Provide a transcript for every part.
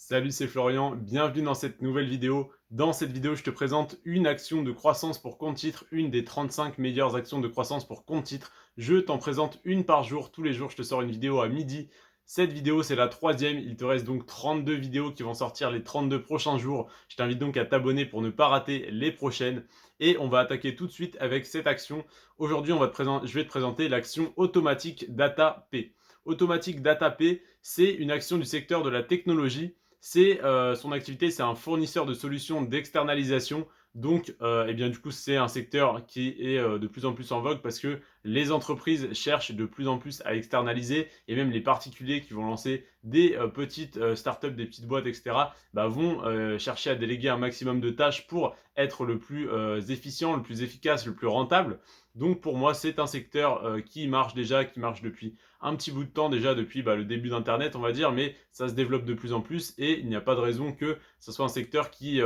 Salut, c'est Florian, bienvenue dans cette nouvelle vidéo. Dans cette vidéo, je te présente une action de croissance pour compte titre, une des 35 meilleures actions de croissance pour compte titre. Je t'en présente une par jour, tous les jours je te sors une vidéo à midi. Cette vidéo, c'est la troisième, il te reste donc 32 vidéos qui vont sortir les 32 prochains jours. Je t'invite donc à t'abonner pour ne pas rater les prochaines. Et on va attaquer tout de suite avec cette action. Aujourd'hui, je vais te présenter l'action Automatic Data P. Automatic Data P, c'est une action du secteur de la technologie. Son activité, c'est un fournisseur de solutions d'externalisation. Donc, eh bien, du coup, c'est un secteur qui est de plus en plus en vogue parce que les entreprises cherchent de plus en plus à externaliser et même les particuliers qui vont lancer des petites startups, des petites boîtes, etc., bah, vont chercher à déléguer un maximum de tâches pour être le plus efficient, le plus efficace, le plus rentable. Donc, pour moi, c'est un secteur qui marche déjà, qui marche depuis un petit bout de temps déjà depuis le début d'Internet, on va dire, mais ça se développe de plus en plus et il n'y a pas de raison que ce soit un secteur qui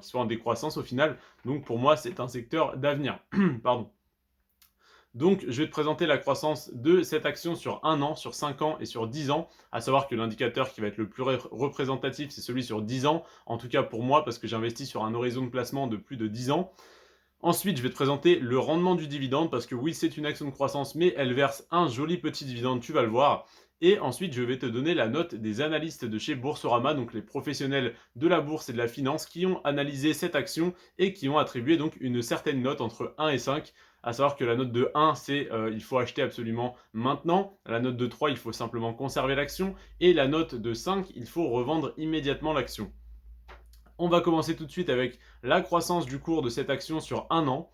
soit en décroissance au final. Donc pour moi, c'est un secteur d'avenir. Pardon. Donc, je vais te présenter la croissance de cette action sur 1 an, sur 5 ans et sur 10 ans. À savoir que l'indicateur qui va être le plus représentatif, c'est celui sur 10 ans. En tout cas pour moi, parce que j'investis sur un horizon de placement de plus de 10 ans. Ensuite, je vais te présenter le rendement du dividende parce que oui, c'est une action de croissance, mais elle verse un joli petit dividende, tu vas le voir. Et ensuite, je vais te donner la note des analystes de chez Boursorama, donc les professionnels de la bourse et de la finance qui ont analysé cette action et qui ont attribué donc une certaine note entre 1 et 5. À savoir que la note de 1, c'est il faut acheter absolument maintenant. La note de 3, il faut simplement conserver l'action. Et la note de 5, il faut revendre immédiatement l'action. On va commencer tout de suite avec la croissance du cours de cette action sur 1 an.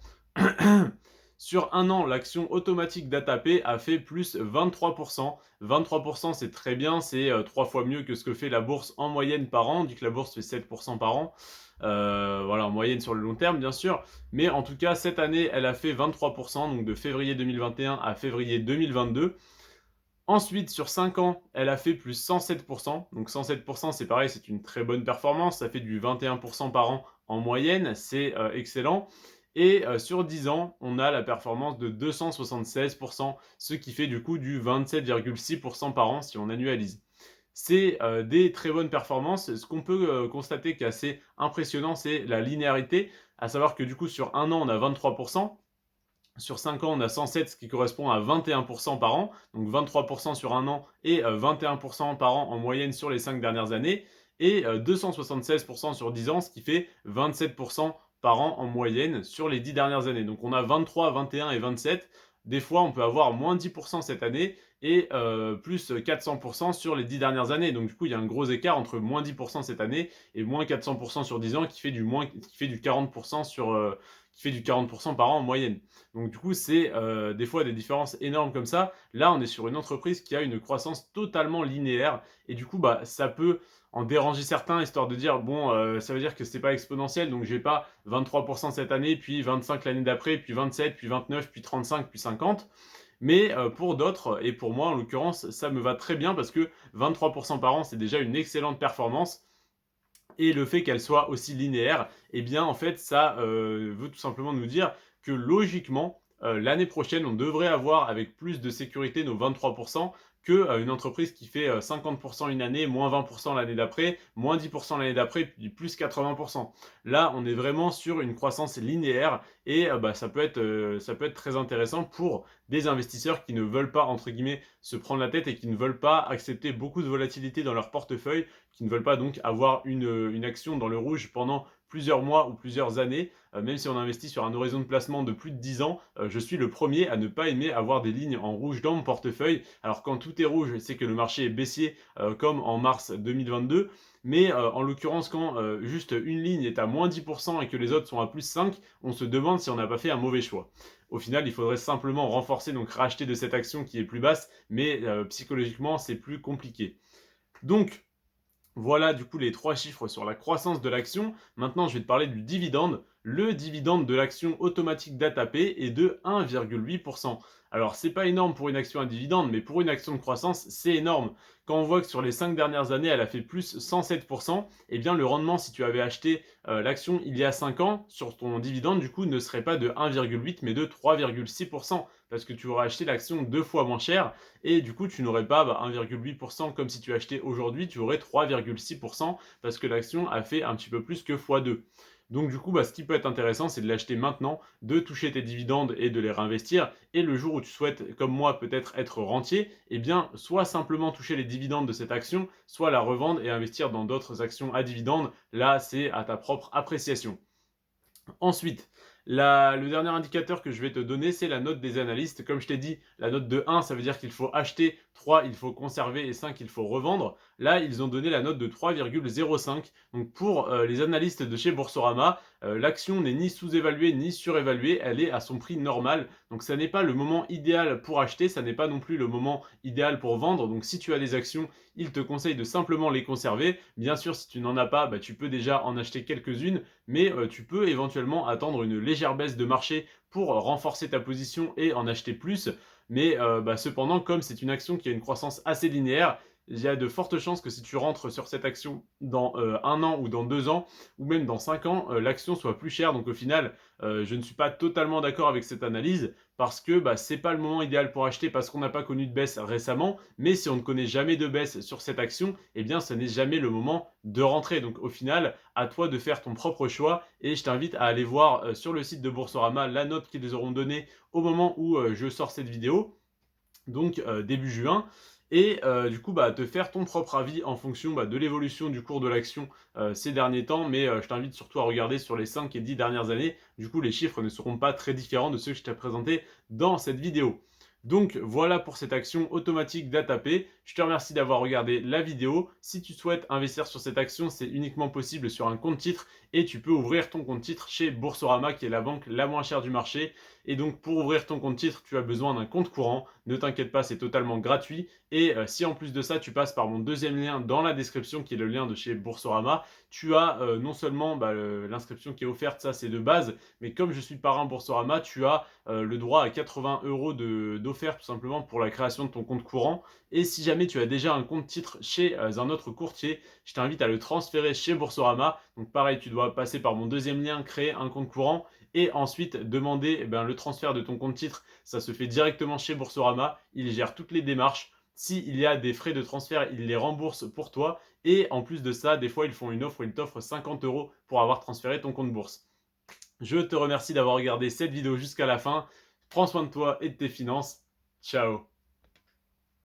Sur 1 an, l'action automatique DataP a fait plus 23%. 23%, c'est très bien, c'est 3 fois mieux que ce que fait la bourse en moyenne par an. On dit que la bourse fait 7% par an. Voilà, en moyenne sur le long terme, bien sûr. Mais en tout cas, cette année, elle a fait 23%, donc de février 2021 à février 2022. Ensuite, sur 5 ans, elle a fait plus 107%. Donc 107%, c'est pareil, c'est une très bonne performance. Ça fait du 21% par an en moyenne, c'est excellent. Et sur 10 ans, on a la performance de 276%, ce qui fait du coup du 27,6% par an si on annualise. C'est des très bonnes performances. Ce qu'on peut constater qui est assez impressionnant, c'est la linéarité, à savoir que du coup sur 1 an, on a 23%. Sur 5 ans, on a 107, ce qui correspond à 21% par an, donc 23% sur 1 an et 21% par an en moyenne sur les 5 dernières années, et 276% sur 10 ans, ce qui fait 27% par an en moyenne sur les 10 dernières années. Donc on a 23, 21 et 27. Des fois, on peut avoir moins 10% cette année et plus 400% sur les 10 dernières années. Donc du coup, il y a un gros écart entre moins 10% cette année et moins 400% sur 10 ans qui fait du 40% qui fait du 40% par an en moyenne. Donc du coup, c'est des fois des différences énormes comme ça. Là, on est sur une entreprise qui a une croissance totalement linéaire et du coup, bah, ça peut en déranger certains, histoire de dire, bon, ça veut dire que c'est pas exponentiel, donc j'ai pas 23% cette année, puis 25 l'année d'après, puis 27, puis 29, puis 35, puis 50. Mais pour d'autres, et pour moi en l'occurrence, ça me va très bien parce que 23% par an, c'est déjà une excellente performance. Et le fait qu'elle soit aussi linéaire, eh bien en fait ça veut tout simplement nous dire que logiquement, l'année prochaine, on devrait avoir avec plus de sécurité nos 23% que une entreprise qui fait 50% une année, moins 20% l'année d'après, moins 10% l'année d'après, puis plus 80%. Là, on est vraiment sur une croissance linéaire et bah, ça peut être très intéressant pour des investisseurs qui ne veulent pas, entre guillemets, se prendre la tête et qui ne veulent pas accepter beaucoup de volatilité dans leur portefeuille, qui ne veulent pas donc avoir une action dans le rouge pendant plusieurs mois ou plusieurs années, même si on investit sur un horizon de placement de plus de 10 ans, je suis le premier à ne pas aimer avoir des lignes en rouge dans mon portefeuille. Alors quand tout est rouge, c'est que le marché est baissier, comme en mars 2022, mais en l'occurrence, quand juste une ligne est à moins 10% et que les autres sont à plus 5, on se demande si on n'a pas fait un mauvais choix. Au final, il faudrait simplement renforcer, donc racheter de cette action qui est plus basse, mais psychologiquement, c'est plus compliqué. Donc, voilà du coup les 3 chiffres sur la croissance de l'action. Maintenant, je vais te parler du dividende. Le dividende de l'action automatique DataP est de 1,8%. Alors, c'est pas énorme pour une action à dividende, mais pour une action de croissance, c'est énorme. Quand on voit que sur les 5 dernières années, elle a fait plus 107%, eh bien le rendement, si tu avais acheté l'action il y a 5 ans, sur ton dividende, du coup, ne serait pas de 1,8, mais de 3,6%, parce que tu aurais acheté l'action 2 fois moins cher, et du coup, tu n'aurais pas 1,8% comme si tu achetais aujourd'hui, tu aurais 3,6%, parce que l'action a fait un petit peu plus que x2. Donc du coup, ce qui peut être intéressant, c'est de l'acheter maintenant, de toucher tes dividendes et de les réinvestir. Et le jour où tu souhaites, comme moi, peut-être être rentier, eh bien, soit simplement toucher les dividendes de cette action, soit la revendre et investir dans d'autres actions à dividendes. Là, c'est à ta propre appréciation. Ensuite, le dernier indicateur que je vais te donner, c'est la note des analystes. Comme je t'ai dit, la note de 1, ça veut dire qu'il faut acheter, 3, il faut conserver et 5, il faut revendre. Là, ils ont donné la note de 3,05. Donc pour les analystes de chez Boursorama, l'action n'est ni sous-évaluée ni surévaluée, elle est à son prix normal. Donc ça n'est pas le moment idéal pour acheter, ça n'est pas non plus le moment idéal pour vendre. Donc si tu as des actions, ils te conseillent de simplement les conserver. Bien sûr, si tu n'en as pas, tu peux déjà en acheter quelques-unes, mais tu peux éventuellement attendre une légère baisse de marché pour renforcer ta position et en acheter plus. Mais cependant, comme c'est une action qui a une croissance assez linéaire, il y a de fortes chances que si tu rentres sur cette action dans 1 an ou dans 2 ans, ou même dans 5 ans, l'action soit plus chère. Donc au final, je ne suis pas totalement d'accord avec cette analyse, parce que c'est pas le moment idéal pour acheter, parce qu'on n'a pas connu de baisse récemment, mais si on ne connaît jamais de baisse sur cette action, eh bien ce n'est jamais le moment de rentrer. Donc au final, à toi de faire ton propre choix, et je t'invite à aller voir sur le site de Boursorama la note qu'ils auront donnée au moment où je sors cette vidéo, donc début juin. Et du coup, te faire ton propre avis en fonction de l'évolution du cours de l'action ces derniers temps. Mais je t'invite surtout à regarder sur les 5 et 10 dernières années. Du coup, les chiffres ne seront pas très différents de ceux que je t'ai présentés dans cette vidéo. Donc voilà pour cette action automatique DataP. Je te remercie d'avoir regardé la vidéo. Si tu souhaites investir sur cette action, c'est uniquement possible sur un compte titre et tu peux ouvrir ton compte titre chez Boursorama qui est la banque la moins chère du marché. Et donc pour ouvrir ton compte titre, tu as besoin d'un compte courant. Ne t'inquiète pas, c'est totalement gratuit. Et si en plus de ça, tu passes par mon deuxième lien dans la description qui est le lien de chez Boursorama, tu as non seulement l'inscription qui est offerte, ça c'est de base, mais comme je suis parrain Boursorama, tu as le droit à 80 € d'offert tout simplement pour la création de ton compte courant. Et si jamais tu as déjà un compte titre chez un autre courtier, je t'invite à le transférer chez Boursorama. Donc pareil, tu dois passer par mon deuxième lien, créer un compte courant et ensuite demander le transfert de ton compte titre. Ça se fait directement chez Boursorama. Ils gèrent toutes les démarches. S'il y a des frais de transfert, ils les remboursent pour toi. Et en plus de ça, des fois, ils font une offre où ils t'offrent 50 € pour avoir transféré ton compte bourse. Je te remercie d'avoir regardé cette vidéo jusqu'à la fin. Prends soin de toi et de tes finances. Ciao.